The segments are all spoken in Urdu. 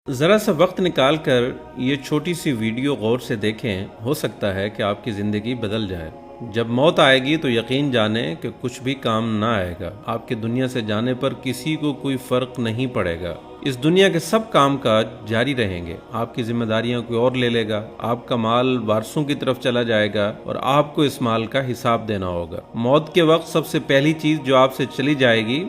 ذرا سا وقت نکال کر یہ چھوٹی سی ویڈیو غور سے دیکھیں، ہو سکتا ہے کہ آپ کی زندگی بدل جائے۔ جب موت آئے گی تو یقین جانیں کہ کچھ بھی کام نہ آئے گا۔ آپ کے دنیا سے جانے پر کسی کو کوئی فرق نہیں پڑے گا۔ اس دنیا کے سب کام کاج جاری رہیں گے۔ آپ کی ذمہ داریاں کوئی اور لے لے گا، آپ کا مال وارثوں کی طرف چلا جائے گا اور آپ کو اس مال کا حساب دینا ہوگا۔ موت کے وقت سب سے پہلی چیز جو آپ سے چلی جائے گی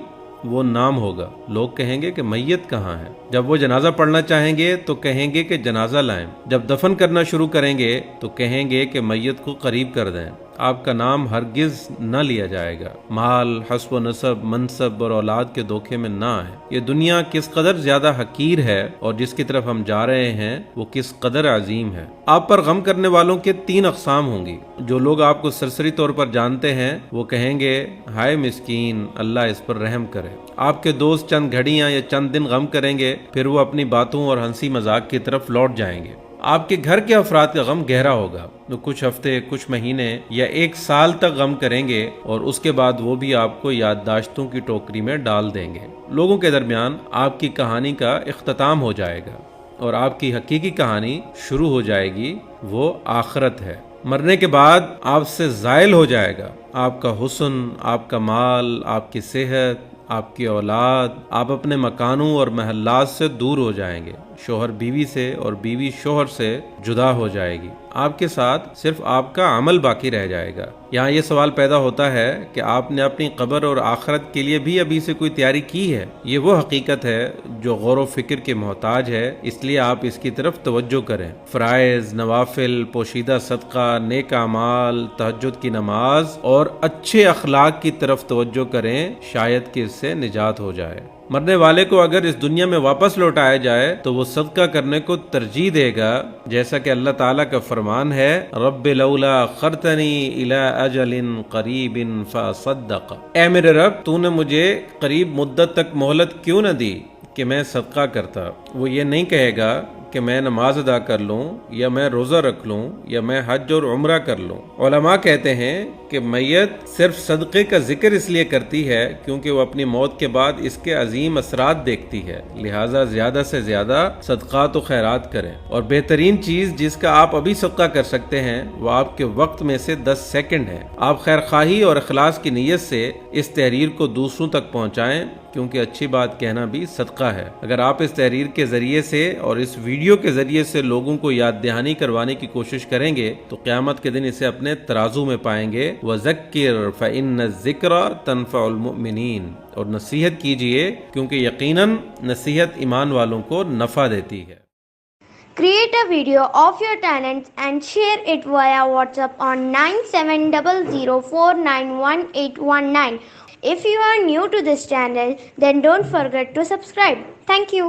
وہ نام ہوگا۔ لوگ کہیں گے کہ میت کہاں ہے؟ جب وہ جنازہ پڑھنا چاہیں گے تو کہیں گے کہ جنازہ لائیں۔ جب دفن کرنا شروع کریں گے تو کہیں گے کہ میت کو قریب کر دیں۔ آپ کا نام ہرگز نہ لیا جائے گا۔ مال، حسب و نسب، منصب اور اولاد کے دھوکے میں نہ آئیں۔ یہ دنیا کس قدر زیادہ حقیر ہے اور جس کی طرف ہم جا رہے ہیں وہ کس قدر عظیم ہے۔ آپ پر غم کرنے والوں کے 3 اقسام ہوں گی۔ جو لوگ آپ کو سرسری طور پر جانتے ہیں وہ کہیں گے ہائے مسکین، اللہ اس پر رحم کرے۔ آپ کے دوست چند گھڑیاں یا چند دن غم کریں گے، پھر وہ اپنی باتوں اور ہنسی مذاق کی طرف لوٹ جائیں گے۔ آپ کے گھر کے افراد کا غم گہرا ہوگا، وہ کچھ ہفتے، کچھ مہینے یا 1 سال تک غم کریں گے اور اس کے بعد وہ بھی آپ کو یادداشتوں کی ٹوکری میں ڈال دیں گے۔ لوگوں کے درمیان آپ کی کہانی کا اختتام ہو جائے گا اور آپ کی حقیقی کہانی شروع ہو جائے گی، وہ آخرت ہے۔ مرنے کے بعد آپ سے زائل ہو جائے گا آپ کا حسن، آپ کا مال، آپ کی صحت، آپ کی اولاد۔ آپ اپنے مکانوں اور محلات سے دور ہو جائیں گے، شوہر بیوی سے اور بیوی شوہر سے جدا ہو جائے گی۔ آپ کے ساتھ صرف آپ کا عمل باقی رہ جائے گا۔ یہاں یہ سوال پیدا ہوتا ہے کہ آپ نے اپنی قبر اور آخرت کے لیے بھی ابھی سے کوئی تیاری کی ہے؟ یہ وہ حقیقت ہے جو غور و فکر کے محتاج ہے، اس لیے آپ اس کی طرف توجہ کریں۔ فرائض، نوافل، پوشیدہ صدقہ، نیک اعمال، تہجد کی نماز اور اچھے اخلاق کی طرف توجہ کریں، شاید کہ اس سے نجات ہو جائے۔ مرنے والے کو اگر اس دنیا میں واپس لوٹایا جائے تو وہ صدقہ کرنے کو ترجیح دے گا، جیسا کہ اللہ تعالیٰ کا فرمان ہے رب لولا اخرتنی الی اجل قریب فاصدق۔ اے میرے رب، تو نے مجھے قریب مدت تک مہلت کیوں نہ دی کہ میں صدقہ کرتا۔ وہ یہ نہیں کہے گا کہ میں نماز ادا کر لوں یا میں روزہ رکھ لوں یا میں حج اور عمرہ کر لوں۔ علماء کہتے ہیں کہ میت صرف صدقے کا ذکر اس لیے کرتی ہے کیونکہ وہ اپنی موت کے بعد اس کے عظیم اثرات دیکھتی ہے، لہٰذا زیادہ سے زیادہ صدقات و خیرات کریں۔ اور بہترین چیز جس کا آپ ابھی صدقہ کر سکتے ہیں وہ آپ کے وقت میں سے 10 سیکنڈ ہے۔ آپ خیر خواہی اور اخلاص کی نیت سے اس تحریر کو دوسروں تک پہنچائیں، کیونکہ اچھی بات کہنا بھی صدقہ ہے۔ اگر آپ اس تحریر کے ذریعے سے اور اس ویڈیو کے ذریعے سے لوگوں کو یاد دہانی کروانے کی کوشش کریں گے تو قیامت کے دن اسے اپنے ترازو میں پائیں گے۔ وَذَكِّرْ فَإِنَّ الذِّكْرَى تَنفَعُ الْمُؤْمِنِينَ، اور نصیحت کیجئے کیونکہ یقیناً نصیحت ایمان والوں کو نفع دیتی ہے۔ Create a video of your talents and share it via WhatsApp on 9700491819. If you are new to this channel, then don't forget to subscribe. Thank you.